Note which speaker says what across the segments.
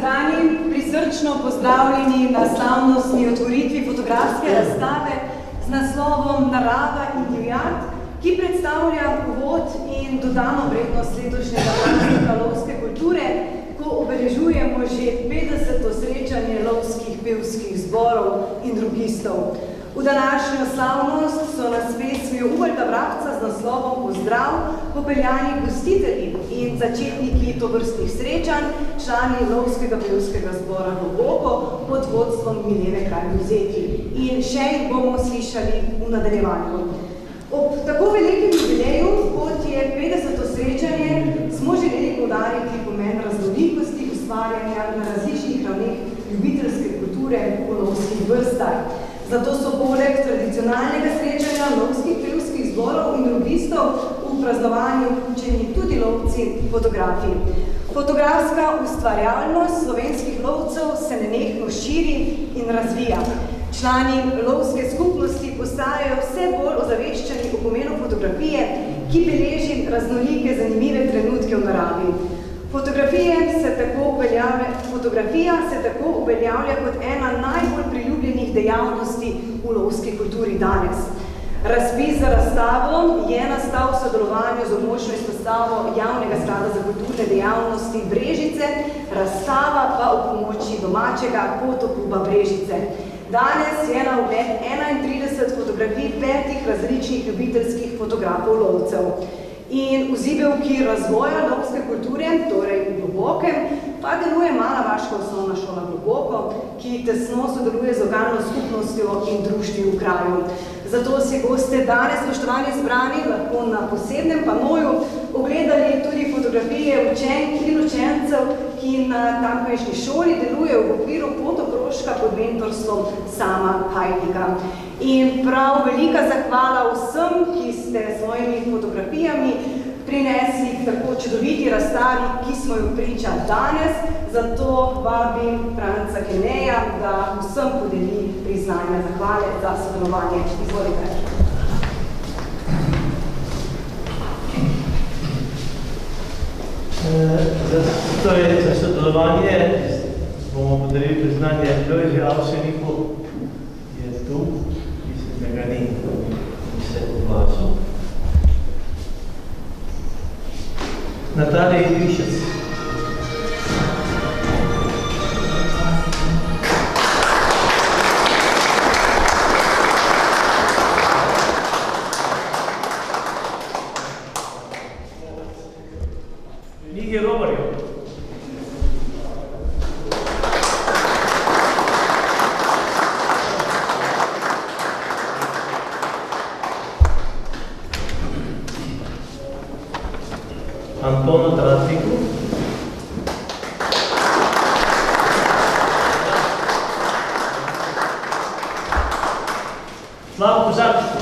Speaker 1: zbrani, prisrčno pozdravljeni na slavnostni otvoritvi fotografske razstave z naslovom Narava in divjad, ki predstavlja uvod in dodano vrednost letošnjega praznika lovske kulture, ko obeležujemo že 50. srečanje lovskih pevskih zborov in drugistov. V današnjo slavnost so nas pesmijo Uvalda Vrabca z naslovom Pozdrav popeljani gostitelji in začetniki tovrstnih srečanj, člani lovskega pevskega zbora Globoko pod vodstvom Milene Kralj-Buzeti. In še jih bomo slišali v nadaljevanju. Ob tako velikem jubileju, kot je 50. srečanje, smo želeli poudariti pomen raznolikosti ustvarjanja na različnih ravneh ljubiteljske kulture v lovskih vrstah. Zato so poleg tradicionalnega srečanja lovskih pevskih zborov in drugistov v praznovanju vključeni tudi lovci fotografi. Fotografska ustvarjalnost slovenskih lovcev se nenehno širi in razvija. Člani lovske skupnosti postajajo vse bolj ozaveščeni o pomenu fotografije, ki beleži raznolike zanimive trenutke v naravi. Fotografija se tako uveljavlja kot ena najbolj priljubljenih dejavnosti v lovski kulturi danes. Razpis za razstavo je nastal v sodelovanju z območno izpostavo Javnega sklada za kulturne dejavnosti Brežice, razstava pa v pomoči domačega fotokluba Brežice. Danes je na ogled 31 fotografij 5 različnih ljubiteljskih fotografov lovcev. In v zibelki razvoja lovske kulture, torej v Globokem, pa deluje Mala vaška osnovna šola Globoko, ki tesno sodeluje z lokalno skupnostjo in društvi v kraju. Zato si boste danes, spoštovani zbrani, lahko na posebnem panoju ogledali tudi fotografije učenk in učencev, ki na tamkajšnji šoli delujejo v okviru fotokrožka pod mentorstvom Sama Hajdika. In prav velika zahvala vsem, ki ste svojimi fotografijami prinesli k tako čudoviti razstavi, ki smo jo priča danes. Zato vabim Franca Keneja, da vsem podeli priznanja zahvale za sodelovanje. Izvolite.
Speaker 2: Za sodelovanje bomo podelili priznanje Lojži Avseniku, ki je tu, mislim, da ga ni se oglasil. Natalija Ilišec. Migi Rovarjo. Antono Tratniku. Slavko Zapčku.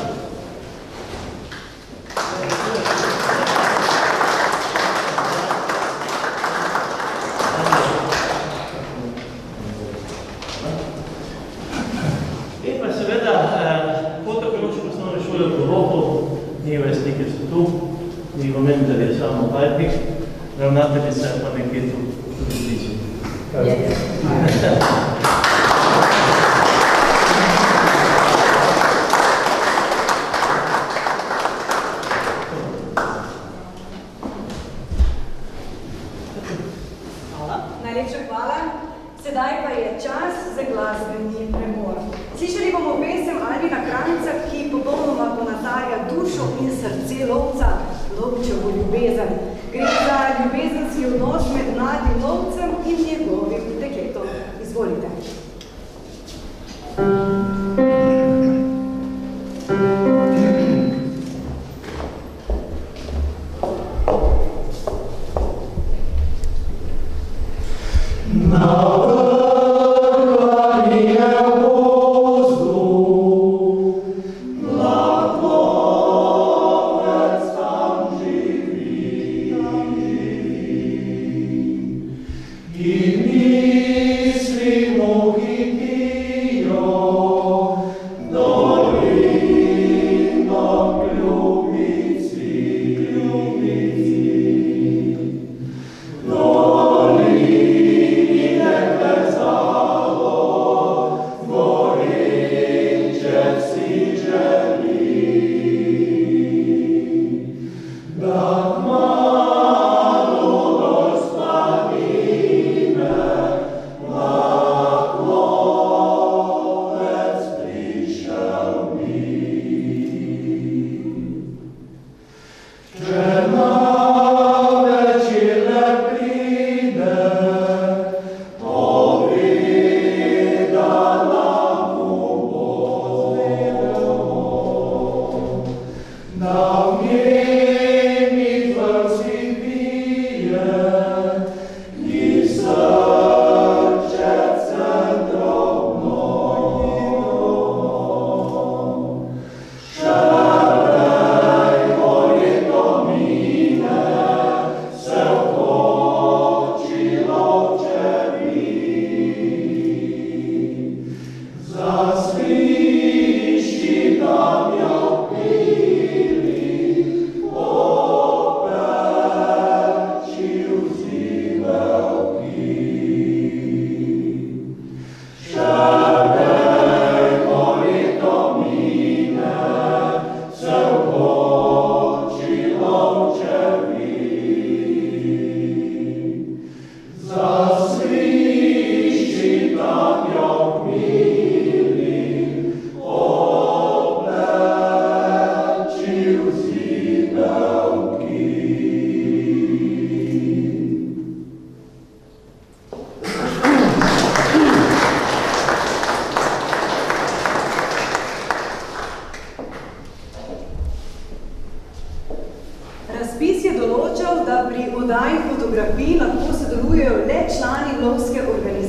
Speaker 2: In pa seveda fotokrožko osnovne šole v Globoko, njihove slike so tu. Njihov mentor je Samo Hajdnik, ravnateljica pa nekje tu tudi blizu.
Speaker 1: Najlepša hvala. Sedaj pa je čas za glasbeni premor. Slišali bomo pesem Albina Kranjca, ki popolnoma ponadarja dušo in srce lovca, lovčevo ljubezen. Gre za ljubezenski odnos med mladim lovcem in njegovim dekletom. Izvolite.
Speaker 3: Lord,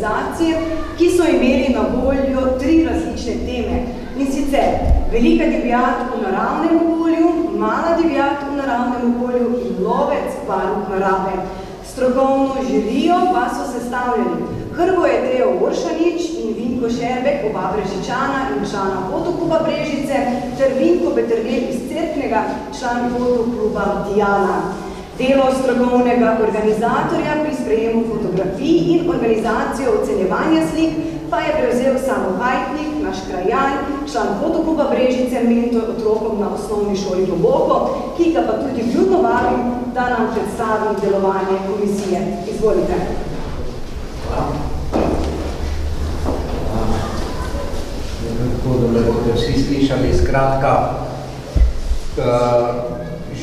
Speaker 1: organizacije, ki so imeli na voljo 3 različne teme. In sicer velika divjad v naravnem okolju, mala divjad v naravnem okolju in lovec varuh narave. Strokovno žirijo pa so sestavljali Hrvoje Tejo Oršanič in Vinko Šerbek, oba Brežičana in člana Fotokluba Brežice, ter Vinko Peterle iz Cerknega, član Fotokluba Diana. Delo strokovnega organizatorja pri sprejemu fotografij in organizacijo ocenjevanja slik pa je prevzel Samo Hajtnik, naš krajan, član Fotokluba Brežice, mentor otrokom na osnovni šoli Globoko, ki ga pa tudi vljudno vabim, da nam predstavi delovanje komisije. Izvolite.
Speaker 3: Tako da me boste vsi slišali, skratka,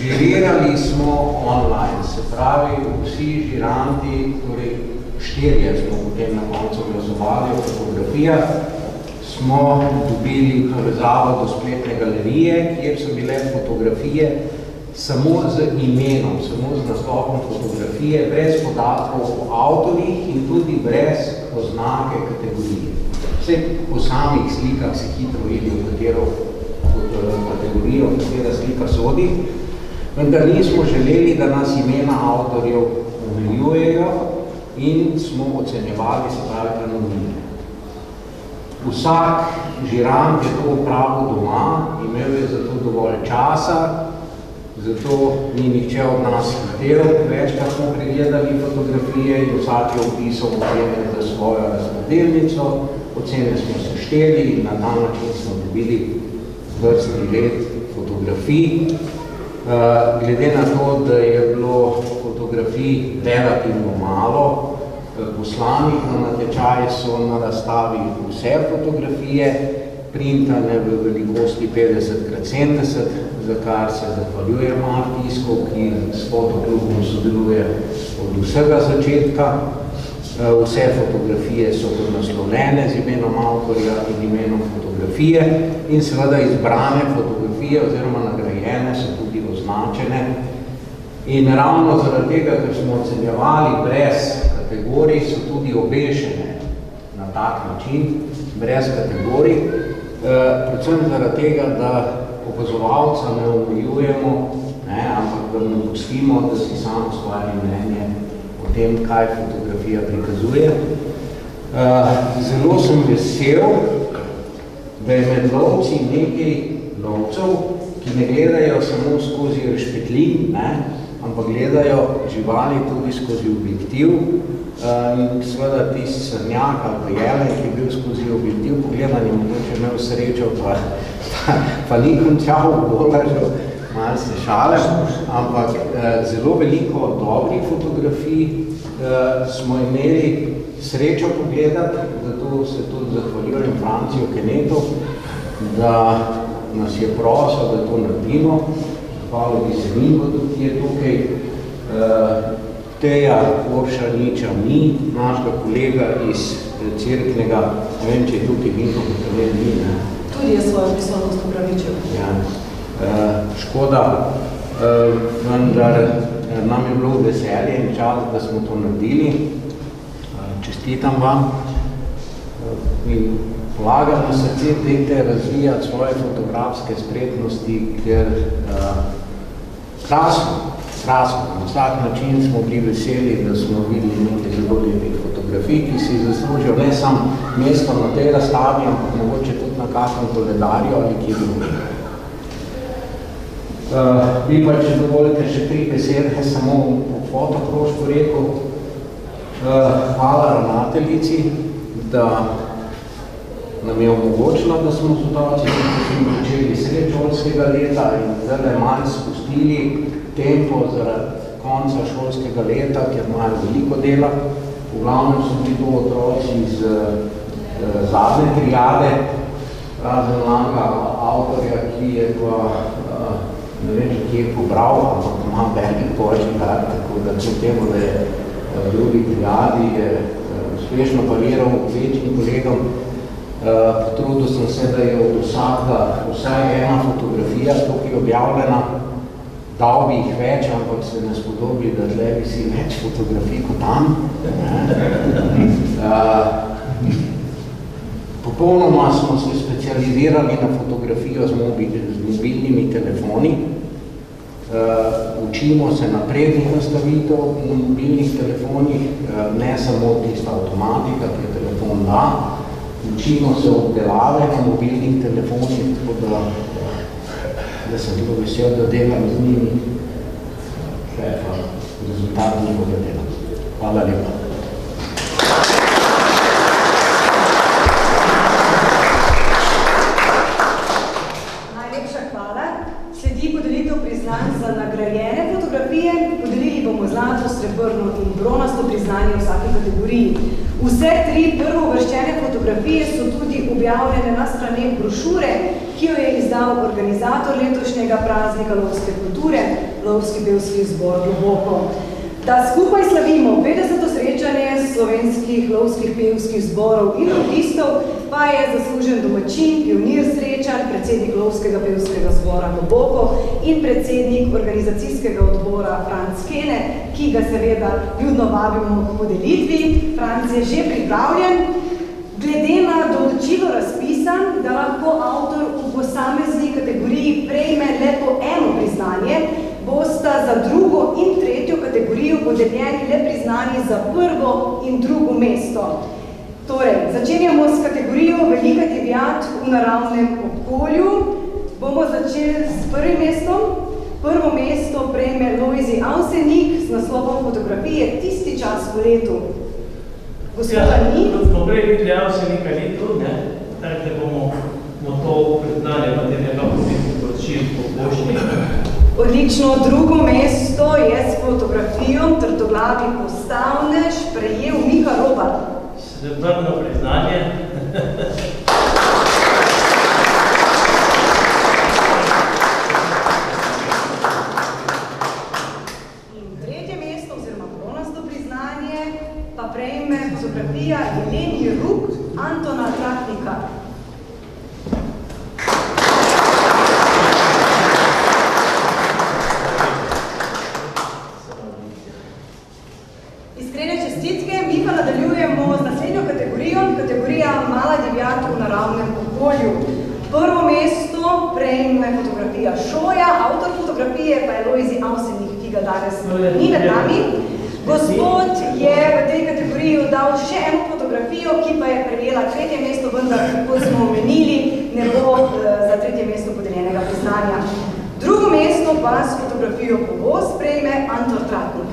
Speaker 3: žirirali smo online, se pravi, vsi žiranti, torej 4 smo potem na koncu glasovali o fotografijah, smo dobili povezavo do spletne galerije, kjer so bile fotografije samo z imenom, samo z naslovom fotografije, brez podatkov o avtorjih in tudi brez oznake kategorije. Vse po samih slikah se hitro vidi, v katero kategorijo, v katera slika sodi, vendar nismo želeli, da nas imena avtorjev omeljujejo in smo ocenjevali, se pravi, anonimne. Vsak žirant je to opravil doma, imel je za to dovolj časa, zato ni nihče od nas hitel, večkrat smo pregledali fotografije in vsak je opisal ocene za svojo razpredelnico, ocene smo sešteli in na ta način smo dobili vrstni red fotografij. Glede na to, da je bilo fotografij relativno malo, poslanih na natečaj so na razstavi vse fotografije, printane v velikosti 50x70, za kar se zahvaljuje Martisko, ki s fotoklubom sodeluje od vsega začetka. Vse fotografije so naslovljene z imenom avtorja in imenom fotografije in seveda izbrane fotografije oziroma nagrajene so tudi označene. In ravno zaradi tega, ker smo ocenjevali brez kategorij, so tudi obešene na tak način, brez kategorij, predvsem zaradi tega, da opazovalca ne omejujemo, ampak da mu pustimo, da si sam ustvari mnenje o tem, kaj fotografija prikazuje. Zelo sem vesel, da je med lovci nekaj lovcev, ki ne gledajo samo skozi rešpetlin, ampak gledajo živali tudi skozi objektiv. In seveda tisti srnjak ali pa jelen, ki je bil skozi objektiv pogledan in mogoče imel srečo, pa ni končal v golažu, malo se šale, ampak zelo veliko dobrih fotografij smo imeli srečo pogledati, zato se tudi zahvaljujem Franciju Kenetu, da nas je prosil, da to naredimo. Hvala bi se Minko, ki je tukaj. Teja Oršaniča ni, našega kolega iz Cerknega, ne vem, če je tukaj Minko, kot ne ni.
Speaker 1: Tudi je svojo prisotnost upravičil.
Speaker 3: Ja, škoda, vendar nam je bilo veselje in čas, da smo to naredili. Čestitam vam in polagam na srce, dajte razvijati svoje fotografske spretnosti, ker krasno, na vsak način smo bili veseli, da smo videli nekaj zelo lepih fotografij, ki si zaslužijo ne samo mesto na tej razstavi, ampak mogoče tudi na kakšnem koledarju ali kje drugega. Bi pa, če dovolite, še 3 besede samo o fotokrožku rekel. Hvala ravnateljici, da nam je omogočila, da smo z otroci začeli sred šolskega leta in zdaj malo spustili tempo zaradi konca šolskega leta, ker imajo veliko dela. V glavnem so bili to otroci iz zadnje triade, razen mladega avtorja, ki je pa ne vem, ki je pobral, ampak ima velik počekar, tako da če temu, da je v drugi triadi, je uspešno pariral večjim kolegom. Potrudil sem se, da je od vsaka vsaj ena fotografija tukaj objavljena Dal bi jih več, ampak se ne spodobili, da tle bi si več fotografij kot tam. Popolnoma smo se specializirali na fotografijo z mobilnimi telefoni. Učimo se naprednih nastavitev na mobilnih telefonih, ne samo tista avtomatika, ki je telefon da. Učimo se obdelave na mobilnih telefonih, tako da sem zelo vesel, da delam z njimi. Šefa, rezultat njihovega dela. Hvala lepa.
Speaker 1: Najlepša hvala. Sledi podelitev priznanj za nagrajene fotografije. Podelili bomo zlato, srebrno in bronasto priznanje v vsaki kategoriji. Vse 3 prvouvrščene fotografije so tudi objavljene na straneh brošure, ki jo je izdal organizator letošnjega praznika lovske kulture, Lovski pevski zbor Globoko. Da skupaj slavimo 50. srečanje slovenskih lovskih pevskih zborov in logistov, pa je zaslužen domačin, pionir srečanj, predsednik Lovskega pevskega zbora Globoko in predsednik organizacijskega odbora Franc Kene, ki ga seveda ljudno vabimo k podelitvi. Franc je že pripravljen. Glede na določilo razpisa, da lahko avtor v posamezni kategoriji prejme le po eno priznanje, bosta za drugo in tretjo kategorijo podeljeni le priznanji za prvo in drugo mesto. Torej, začenjamo s kategorijo Velika divjad v naravnem okolju. Bomo začeli s prvim mestom. Prvo mesto prejme Lojzi Avsenik z naslovom fotografije Tisti čas v letu. Gospoda ni?
Speaker 2: Smo prej videli Avsenika ni tu, tako da bomo to priznanje, potem je kako biti poročil po pošti.
Speaker 1: Odlično, drugo mesto je s fotografijo Trtoglavi postavnež prejel Miha Robar.
Speaker 2: Srebrno priznanje.
Speaker 1: In tretje mesto, oziroma bronasto priznanje, pa prejme fotografija Jeleni Ruk Antona Tratnika. Iskrene čestitke, mi pa nadaljujemo z naslednjo kategorijo, kategorija Mala divjad v naravnem okolju. Prvo mesto prejme fotografija Šoja, avtor fotografije pa je Lojzi Avsenik, ki ga danes ni med nami. Gospod je v tej kategoriji dal še eno fotografijo, ki pa je prejela tretje mesto, vendar, kot smo omenili, ne bo za tretje mesto podeljenega priznanja. Drugo mesto pa s fotografijo Povoz prejme Anton Tratnik.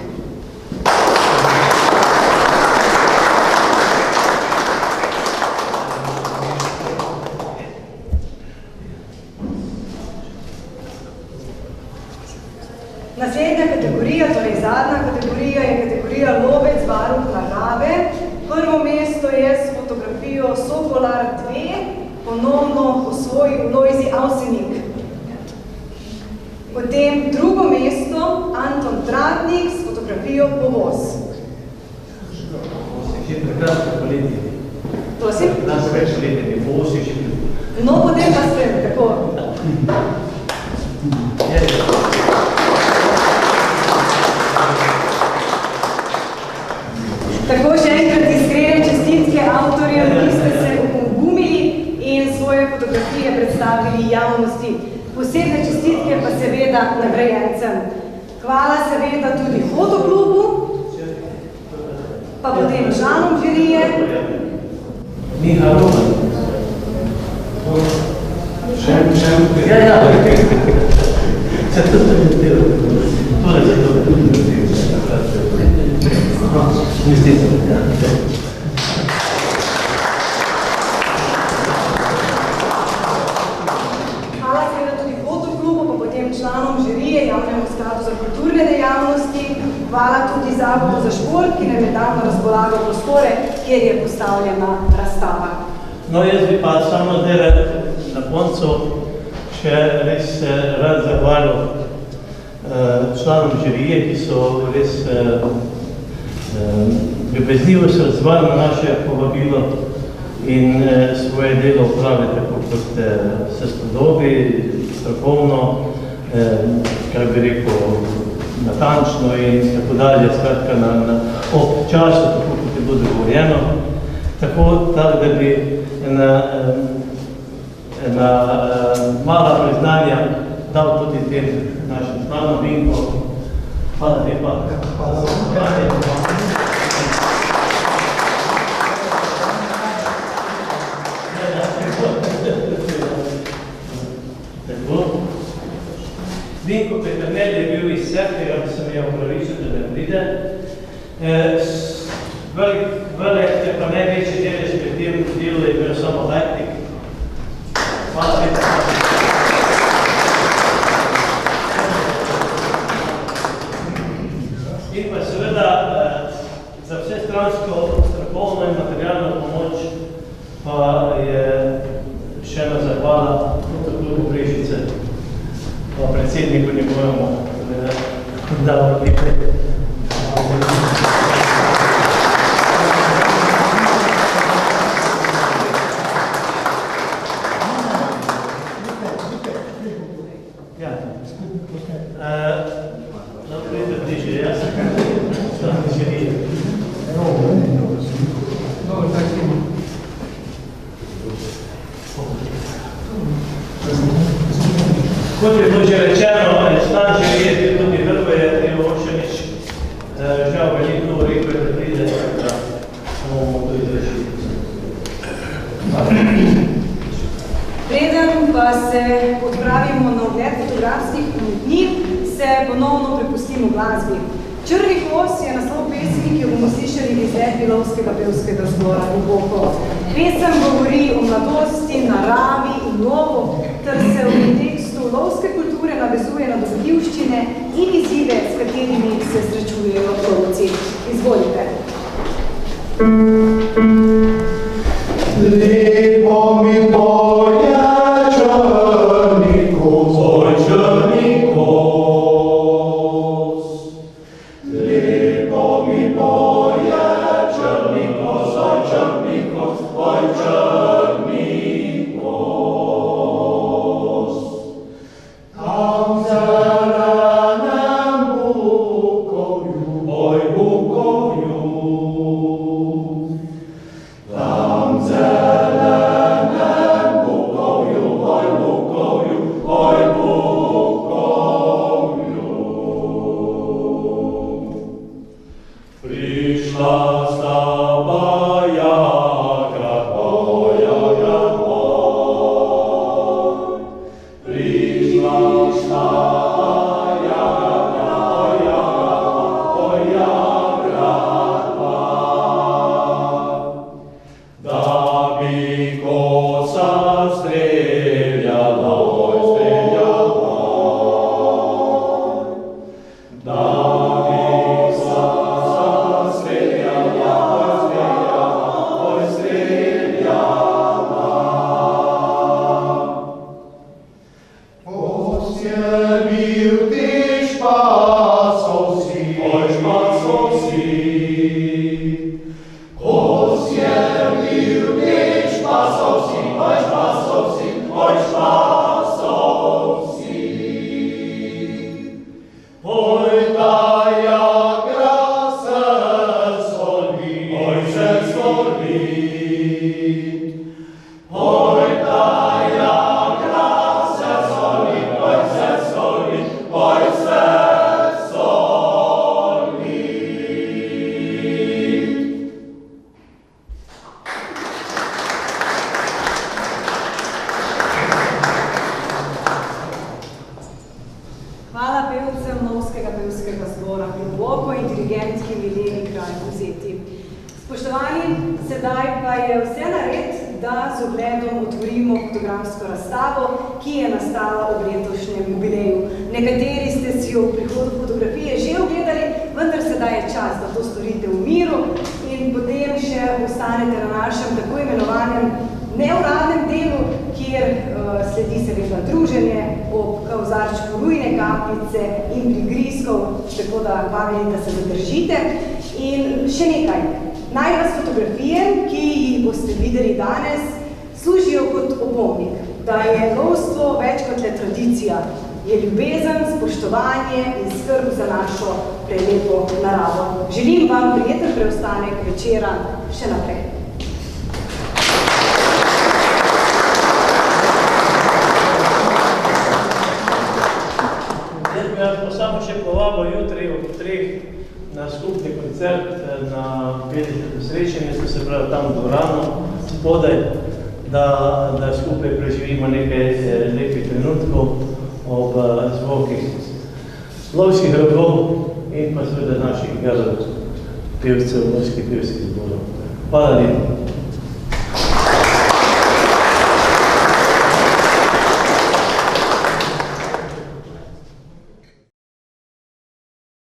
Speaker 1: Naslednja kategorija, torej zadnja kategorija, je kategorija Lovec varuh narave. Prvo mesto je s fotografijo Sokolar 2, ponovno osvojil Lojzi Avsenik. Potem drugo mesto Anton Tratnik s fotografijo Povoz.
Speaker 2: Prekrasno poletje.
Speaker 1: Prosim?
Speaker 2: Prekrasno več poletje, Povoz je še bil.
Speaker 1: No, potem pa sprem, tako. Tako še enkrat iskrene čestitke avtorjem, ki ste se opogumili in svoje fotografije predstavili javnosti. Posebne čestitke pa seveda nagrajencem. Hvala seveda tudi fotoklubu, pa potem članom žirije.
Speaker 2: Miha Roman. Ja. Se to je delo. Torej za to.
Speaker 1: Hvala seveda tudi fotoklubu, pa potem članom žirije, Javnemu skladu za kulturne dejavnosti. Hvala tudi Zavodu za šport, ki nam je dal na razpolago prostore, kjer je postavljena razstava.
Speaker 2: No, jaz bi pa samo zdaj na koncu še res rad zahvalil članom žirije, ki so res ljubeznivo se odzvali na naše povabilo in svoje delo upravili tako, kot se spodobi, strokovno, kaj bi rekel, natančno in tako dalje, skratka ob času, tako kot je bilo dogovorjeno, tako da bi ena mala priznanja dal tudi tem našim članom Vinko. Hvala lepa. Hvala lepa. Vinko Peternel je bil iz Cerkvega, ki sem je upravičil, da ne pride. Velik je pa največji delež pri tem delu je bil samo Lajtik. Hvala lepa. In pa seveda za vse stransko strokovno in materialno pomoč pa je še ena zahvala Klubu Brežice, pa predsedniku njegovemu, da vam lepe. Kot je bilo že rečeno, stan živeti tudi Vrbe je Ošenič, žal veliko rekel, da pride, da bomo to izrešili.
Speaker 1: Preden pa se odpravimo na ogled fotografskih umetnin, se ponovno prepustimo glasbi. Črni kos je naslov pesmi, ki jo bomo slišali v izvedbi Lovskega pevskega zbora Globoko. Pesem govori o mladosti, naravi in lovu, ter se v kontekstu lovske kulture navezuje na dogodivščine in izzive, s katerimi se srečujejo lovci. Izvolite.
Speaker 4: Lepo mi poje črni kos, oj črni kos. Lepo mi poje črni kos, oj črni kos, oj črni kos. Tam zelenem bukovju, oj bukovju. Tam zelenem bukovju, oj bukovju, oj bukovju. Prišla sta bajagra, bajagra, prišla sta bajagra, bajagra, da bi kosa streljala, oj streljala, da bi kosa streljala, oj streljala. Kos je bil ti špasov si, oj špasov si. Kos je bil ti špasov si, oj špasov si, oj špasov si. Oj taja gra se soli, oj se soli. Oj taja gra se soli, oj se soli, oj se soli.
Speaker 1: Hvala pevcem Lovskega pevskega zbora Globoko in dirigentki Mileni Kralj Buzeti. Spoštovani, sedaj pa je vse nared, da z ogledom otvorimo fotografsko razstavo, ki je nastala ob letošnjem jubileju. Nekateri ste si jo v prihodu fotografije že ogledali, vendar sedaj je čas, da to storite v miru in potem še ostanete na našem tako imenovanem neuradnem delu, kjer sledi seveda druženje ob kozarčku rujne kapljice in prigrizkov, tako da vabim, da se zadržite. In še nekaj. Naj vas fotografije, ki jih boste videli danes, služijo kot opomnik, da je lovstvo več kot le tradicija. je ljubezen, spoštovanje in skrb za našo prelepo naravo. Želim vam prijeten preostanek večera še naprej.
Speaker 2: Jaz pa samo še povabil jutri ob 3 na skupni koncert na 50. srečanje, se pravi tam v dvorano spodaj, da skupaj preživimo nekaj lepih trenutkov ob zvokih lovskih rogov in pa seveda naših pevcev, lovskih pevskih zborov. Hvala lepa.